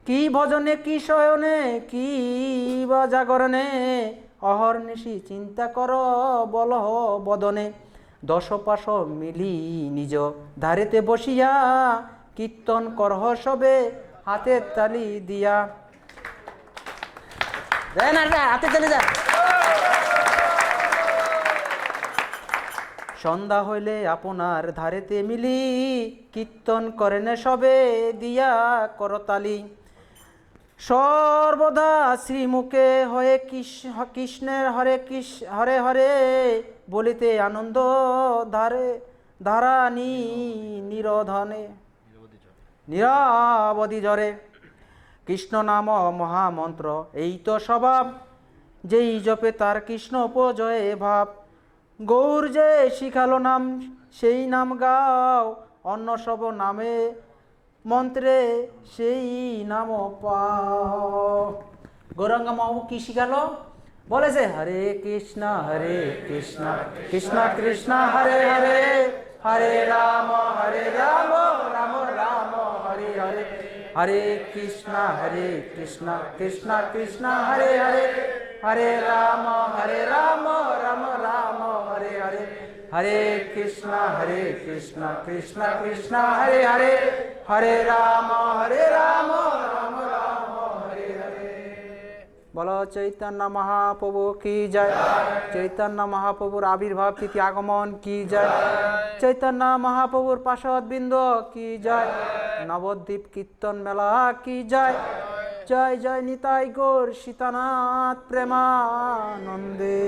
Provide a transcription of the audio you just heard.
কি ভজনে কি শয়নে কি বা জাগরণে অহর্নিশি চিন্তা কর বল বদনে। দশ পাশ মিলি নিজ ধারেতে বসিয়া কীর্তন করহ সবে হাতের তালি দিয়া। হাতে তালি যা। সন্ধ্যা হইলে আপনার ধারেতে মিলি কীর্তন করেন সবে দিয়া করতালি। সর্বদা শ্রীমুখে হয়ে কৃষ্ণের হরে হরে হরে বলিতে আনন্দ ধারে ধারানি নিরধনে নিরাবধি জরে। কৃষ্ণ নাম মহামন্ত্র এই তো স্বভাব, যেই জপে তার কৃষ্ণ উপজয়ে ভাব। গৌর যে শিখালো নাম সেই নাম গাও, অন্য সব নামে মন্ত্রে সেই নাম পাও। গৌরাঙ্গ মাহবুব কি শিখালো? বলেছে হরে কৃষ্ণ কৃষ্ণ কৃষ্ণ হরে হরে, হরে রাম রাম রাম হরে হরে। হরে কৃষ্ণ কৃষ্ণ কৃষ্ণ হরে হরে, হরে রাম রাম রাম হরে হরে। হরে কৃষ্ণ কৃষ্ণ কৃষ্ণ হরে হরে, হরে রাম রাম রাম হরে হরে। বলো চৈতন্য মহাপ্রভু কি জয়। চৈতন্য মহাপ্রভুর আবির্ভাব তিথি আগমন কি জয়। চৈতন্য মহাপ্রভুর পার্ষদবৃন্দ কি জয়। নবদ্বীপ কীর্তন মেলা কি জয়। জয় জয় নিতাই গৌর সীতানাথ প্রেমানন্দে।